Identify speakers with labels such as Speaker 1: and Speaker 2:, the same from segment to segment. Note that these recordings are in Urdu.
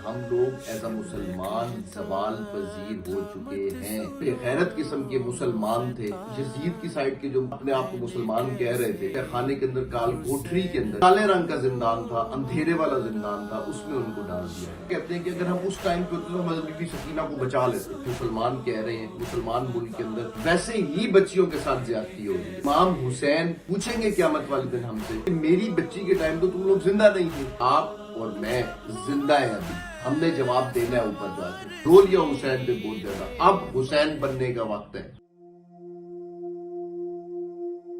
Speaker 1: ہم لوگ ایز اے مسلمان زوال پذیر ہو چکے ہیں. بے غیرت قسم کے مسلمان تھے. یزید کی سائڈ کے جو اپنے آپ کو مسلمان کہہ رہے تھے, خانے کے اندر کال کوٹری کے اندر کالے رنگ کا زندان تھا, اندھیرے والا زندان تھا, اس میں ان کو ڈال دیا. کہتے ہیں کہ اگر ہم اس ٹائم پہ ہوتے تو ہم بی بی سکینہ کو بچا لیتے. مسلمان کہہ رہے ہیں مسلمان ملک کے اندر ویسے ہی بچیوں کے ساتھ زیادتی ہو رہی ہے. امام حسین پوچھیں گے قیامت والے دن ہم سے کہ میری بچی کے ٹائم تو تم لوگ زندہ نہیں تھے, آپ اور میں زندہ ہیں ابھی, ہم نے جواب دینا ہے اوپر جا کے. رو لیا حسین پہ بہت زیادہ, اب حسین بننے کا وقت ہے.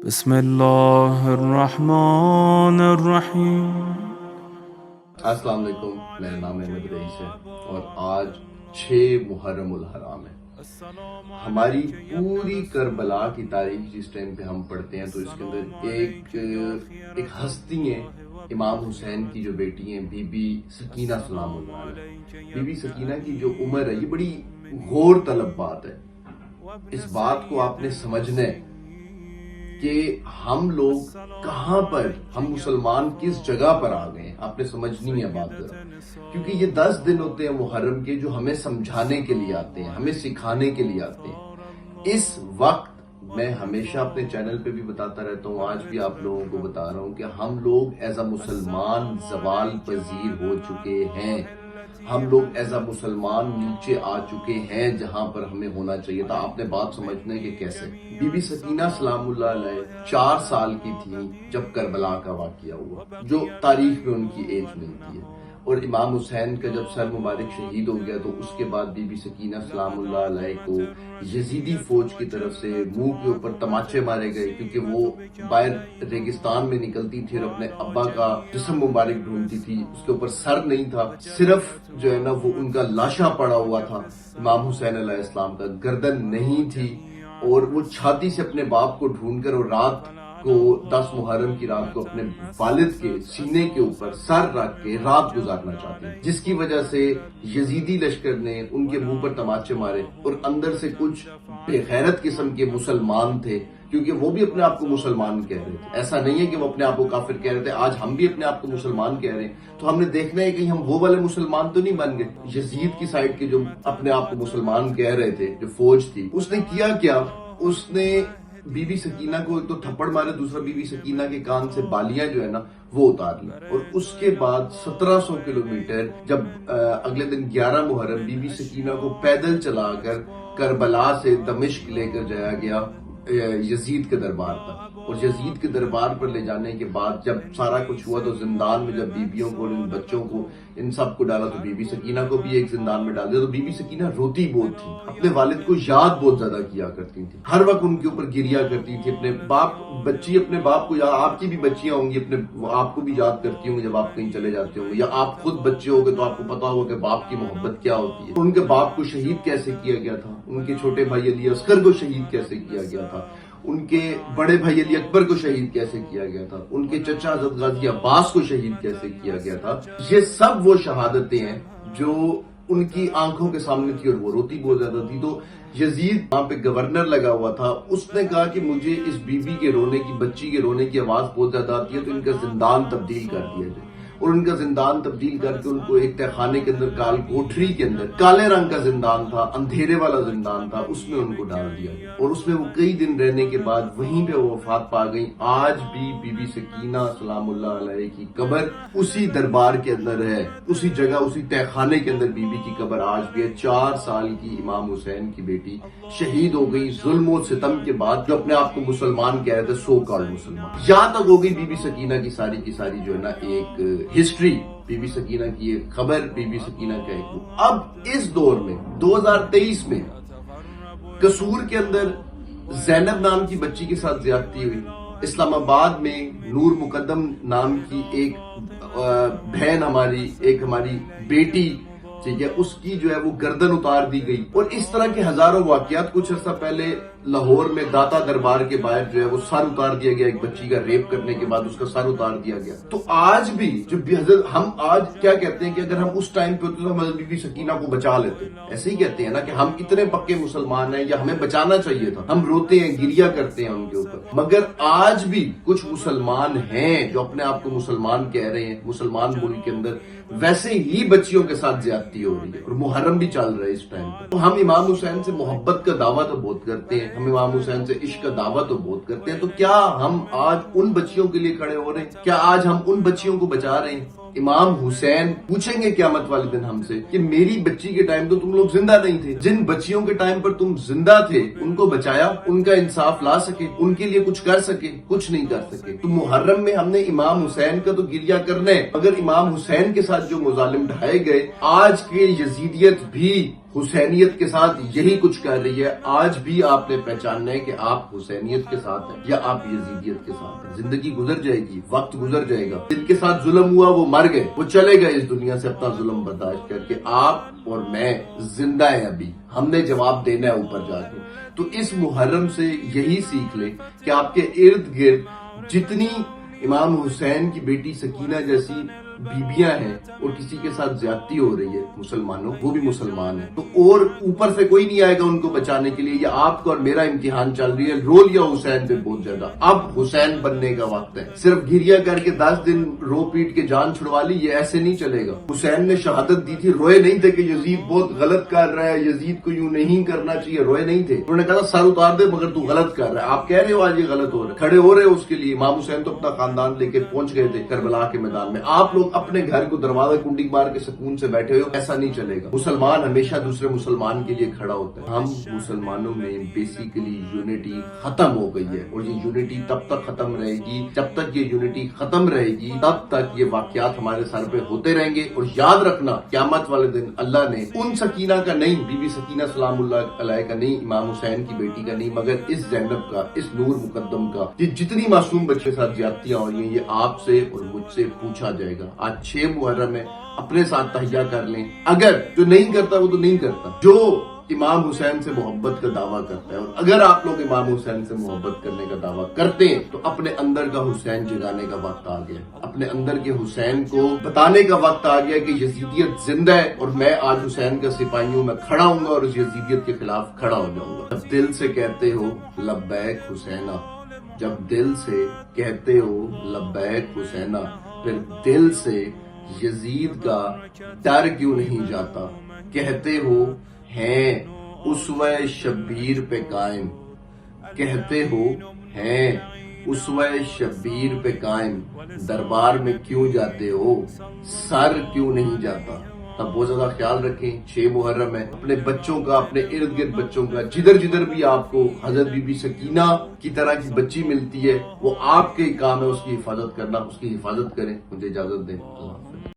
Speaker 2: بسم اللہ الرحمن الرحیم.
Speaker 1: السلام علیکم, میرا نام احمد رئیس ہے اور آج 6 محرم الحرام ہے. ہماری پوری کربلا کی تاریخ جس ٹائم پہ ہم پڑھتے ہیں تو اس کے اندر ایک ہستی ہے, امام حسین کی جو بیٹی ہیں بی بی سکینہ سلام اللہ علیہ. بی بی سکینہ کی جو عمر ہے یہ بڑی غور طلب بات ہے. اس بات کو آپ نے سمجھنا ہے کہ ہم لوگ کہاں پر, ہم مسلمان کس جگہ پر آ گئے ہیں. آپ نے سمجھنی ہے بات ذرا, کیونکہ یہ 10 دن ہوتے ہیں محرم کے جو ہمیں سمجھانے کے لیے آتے ہیں, ہمیں سکھانے کے لیے آتے ہیں. اس وقت میں ہمیشہ اپنے چینل پہ بھی بتاتا رہتا ہوں, آج بھی آپ لوگوں کو بتا رہا ہوں کہ ہم لوگ ایز اے مسلمان زوال پذیر ہو چکے ہیں. ہم لوگ ایز اے مسلمان نیچے آ چکے ہیں جہاں پر ہمیں ہونا چاہیے تھا. آپ نے بات سمجھنا ہے کہ کیسے. بی بی سکینہ سلام اللہ علیہ 4 سال کی تھی جب کربلا کا واقعہ ہوا, جو تاریخ میں ان کی ایج ملتی ہے. اور امام حسین کا جب سر مبارک شہید ہو گیا تو اس کے بعد بی بی سکینہ سلام اللہ علیہ کو یزیدی فوج کی طرف سے منہ کے اوپر تماچے مارے گئے, کیونکہ وہ باہر ریگستان میں نکلتی تھی اور اپنے ابا کا جسم مبارک ڈھونڈتی تھی. اس کے اوپر سر نہیں تھا, صرف جو ہے نا وہ ان کا لاشا پڑا ہوا تھا. امام حسین علیہ السلام کا گردن نہیں تھی اور وہ چھاتی سے اپنے باپ کو ڈھونڈ کر اور رات کو 10 محرم کی رات کو اپنے والد کے سینے کے اوپر سر رکھ کے رات گزارنا چاہتے ہیں, جس کی وجہ سے یزیدی لشکر نے ان کے منہ پر تماچے مارے. اور اندر سے کچھ بے غیرت قسم کے مسلمان تھے, کیونکہ وہ بھی اپنے آپ کو مسلمان کہہ رہے تھے. ایسا نہیں ہے کہ وہ اپنے آپ کو کافر کہہ رہے تھے. آج ہم بھی اپنے آپ کو مسلمان کہہ رہے ہیں, تو ہم نے دیکھنا ہے کہ ہم وہ والے مسلمان تو نہیں بن گئے. یزید کی سائڈ کے جو اپنے آپ کو مسلمان کہہ رہے تھے, جو فوج تھی, اس نے کیا اس نے بی بی سکینہ کو ایک تو تھپڑ مارے, دوسرا بی بی سکینہ کے کان سے بالیاں جو ہے نا وہ اتار لی. اور اس کے بعد 1700 کلومیٹر جب اگلے دن 11 محرم بی بی سکینہ کو پیدل چلا کر کربلا سے دمشق لے کر جایا گیا یزید کے دربار پر. اور یزید کے دربار پر لے جانے کے بعد جب سارا کچھ ہوا تو زندان میں جب بیبیوں کو, ان بچوں کو, ان سب کو ڈالا تو بی بی سکینہ کو بھی ایک زندان میں ڈال دیا. تو بی بی سکینہ روتی بہت تھی, اپنے والد کو یاد بہت زیادہ کیا کرتی تھی, ہر وقت ان کے اوپر گریا کرتی تھی. اپنے باپ بچی اپنے باپ کو, یا آپ کی بھی بچیاں ہوں گی, اپنے آپ کو بھی یاد کرتی ہوں گی جب آپ کہیں چلے جاتے ہوں گے, یا آپ خود بچے ہو گے تو آپ کو پتا ہوگا کہ باپ کی محبت کیا ہوتی ہے. ان کے باپ کو شہید کیسے کیا گیا تھا, ان کے چھوٹے بھائی علی اصغر کو شہید کیسے کیا گیا تھا, ان کے بڑے بھائی علی اکبر کو شہید کیسے کیا گیا تھا, ان کے چچا حضرت غازی عباس کو شہید کیسے کیا گیا تھا. یہ سب وہ شہادتیں ہیں جو ان کی آنکھوں کے سامنے تھی, اور وہ روتی بہت زیادہ تھی. تو یزید وہاں پہ گورنر لگا ہوا تھا, اس نے کہا کہ مجھے اس بی بی کے رونے کی, بچی کے رونے کی آواز بہت زیادہ آتی ہے, تو ان کا زندان تبدیل کر دیا جائے. اور ان کا زندان تبدیل کر کے ان کو ایک تہ خانے کے اندر کال کوٹری کے اندر کالے رنگ کا زندان تھا, اندھیرے والا زندان تھا, اس میں ان کو ڈال دیا. اور اس میں وہ کئی دن رہنے کے بعد وہیں پہ وہ وفات پا گئی. آج بھی بی بی سکینہ سلام اللہ علیہ کی قبر اسی دربار کے اندر ہے, اسی جگہ, اسی تہ خانے کے اندر بی بی کی قبر آج بھی ہے. 4 سال کی امام حسین کی بیٹی شہید ہو گئی ظلم و ستم کے بعد, جو اپنے آپ کو مسلمان کہہ رہے تھے, سو کالڈ مسلمان. یہاں تک ہو گئی بی بی سکینہ کی ساری جو ہے نا ایک ہسٹری, بی بی سکینہ کی ایک خبر, بی بی سکینہ کا ایک. اب اس دور میں 2023 میں قصور کے اندر زینب نام کی بچی کے ساتھ زیادتی ہوئی. اسلام آباد میں نور مقدم نام کی ایک بہن ہماری, ایک ہماری بیٹی, ٹھیک ہے, اس کی جو ہے وہ گردن اتار دی گئی. اور اس طرح کے ہزاروں واقعات. کچھ عرصہ پہلے لاہور میں داتا دربار کے باہر جو ہے وہ سر اتار دیا گیا، ایک بچی کا ریپ کرنے کے بعد اس کا سر اتار دیا گیا. تو آج بھی جو حضرت ہم آج کیا کہتے ہیں کہ اگر ہم اس ٹائم پہ ہوتے تو ہم حضرت بی بی سکینہ کو بچا لیتے. ایسے ہی کہتے ہیں نا کہ ہم اتنے پکے مسلمان ہیں یا ہمیں بچانا چاہیے تھا. ہم روتے ہیں، گریا کرتے ہیں ان کے اوپر. مگر آج بھی کچھ مسلمان ہیں جو اپنے آپ کو مسلمان کہہ رہے ہیں، مسلمان ملک کے اندر ویسے ہی بچیوں کے ساتھ زیادتی ہو رہی ہے، اور محرم بھی چل رہا ہے اس ٹائم پہ. تو ہم امام حسین سے محبت کا دعویٰ تو بہت کرتے ہیں، ہم امام حسین سے عشق کا دعویٰ تو بہت کرتے ہیں. تو کیا ہم آج ان بچیوں کے لیے کھڑے ہو رہے ہیں؟ کیا آج ہم ان بچیوں کو بچا رہے ہیں؟ امام حسین پوچھیں گے قیامت والے دن ہم سے کہ میری بچی کے ٹائم تو تم لوگ زندہ نہیں تھے، جن بچیوں کے ٹائم پر تم زندہ تھے ان کو بچایا، ان کا انصاف لا سکے، ان کے لیے کچھ کر سکے؟ کچھ نہیں کر سکے. تو محرم میں ہم نے امام حسین کا تو گریہ کرنا ہے، مگر امام حسین کے ساتھ جو مظالم ڈھائے گئے، آج کے یزیدیت بھی حسینیت کے ساتھ یہی کچھ کر رہی ہے. آج بھی آپ نے پہچاننا ہے کہ آپ حسینیت کے ساتھ ہیں یا آپ یزیدیت کے ساتھ ہیں. زندگی گزر جائے گی، وقت گزر جائے گا. جن کے ساتھ ظلم ہوا وہ مر گئے، وہ چلے گئے اس دنیا سے اپنا ظلم برداشت کر کے. آپ اور میں زندہ ہیں، ابھی ہم نے جواب دینا ہے اوپر جا کے. تو اس محرم سے یہی سیکھ لیں کہ آپ کے ارد گرد جتنی امام حسین کی بیٹی سکینہ جیسی بیبیاں ہیں اور کسی کے ساتھ زیادتی ہو رہی ہے مسلمانوں، وہ بھی مسلمان ہیں. تو اور اوپر سے کوئی نہیں آئے گا ان کو بچانے کے لیے. یہ آپ کا اور میرا امتحان چل رہی ہے. رو لیا حسین پہ بہت زیادہ، اب حسین بننے کا وقت ہے. صرف گریا کر کے 10 دن رو پیٹ کے جان چھڑوا لی، یہ ایسے نہیں چلے گا. حسین نے شہادت دی تھی، روئے نہیں تھے کہ یزید بہت غلط کر رہا ہے، یزید کو یوں نہیں کرنا چاہیے، روئے نہیں تھے. انہوں نے کہا سر اتار دے مگر تو غلط کر رہا ہے. آپ کہہ رہے ہو آج یہ غلط ہو رہا ہے، کھڑے ہو رہے ہو اس کے لیے. امام حسین تو اپنا خاندان لے کے پہنچ گئے تھے کربلا کے میدان میں. آپ لوگ اپنے گھر کو دروازہ کنڈی مار کے سکون سے بیٹھے ہو، ایسا نہیں چلے گا. مسلمان ہمیشہ دوسرے مسلمان کے لیے کھڑا ہوتا ہے. ہم مسلمانوں میں بیسیکلی یونٹی ختم ہو گئی ہے، اور یہ یونٹی تب تک ختم رہے گی، جب تک یہ یونٹی ختم رہے گی تب تک یہ واقعات ہمارے سر پہ ہوتے رہیں گے. اور یاد رکھنا قیامت والے دن اللہ نے ان سکینہ کا نہیں، بی بی سکینہ سلام اللہ علیہ کا نہیں، امام حسین کی بیٹی کا نہیں، مگر اس زینب کا، اس نور مقدم کا، یہ جتنی معصوم بچے کے ساتھ زیادتیاں ہو رہی ہیں یہ آپ سے اور مجھ سے پوچھا جائے گا. آج 6 محرم ہے، اپنے ساتھ تہیہ کر لیں. اگر جو نہیں کرتا وہ تو نہیں کرتا، جو امام حسین سے محبت کا دعویٰ کرتا ہے. اور اگر آپ لوگ امام حسین سے محبت کرنے کا دعویٰ کرتے ہیں تو اپنے اندر کا حسین جگانے کا وقت آ گیا. اپنے اندر کے حسین کو بتانے کا وقت آ گیا کہ یزیدیت زندہ ہے، اور میں آج حسین کا سپاہی ہوں. میں کھڑا ہوں گا اور اس یزیدیت کے خلاف کھڑا ہو جاؤں گا. جب دل سے کہتے ہو لبیک حسینہ، جب دل سے کہتے ہو لبیک حسینہ، پھر دل سے یزید کا ڈر کیوں نہیں جاتا؟ کہتے ہو ہیں اسوہ شبیر پہ قائم، کہتے ہو ہیں اسوہ شبیر پہ قائم، دربار میں کیوں جاتے ہو، سر کیوں نہیں جاتا؟ اب بہت زیادہ خیال رکھیں. 6 محرم ہے، اپنے بچوں کا، اپنے ارد گرد بچوں کا، جدھر جدھر بھی آپ کو حضرت بی بی سکینہ کی طرح کی بچی ملتی ہے وہ آپ کے کام ہے اس کی حفاظت کرنا. اس کی حفاظت کریں. مجھے اجازت دیں. اللہ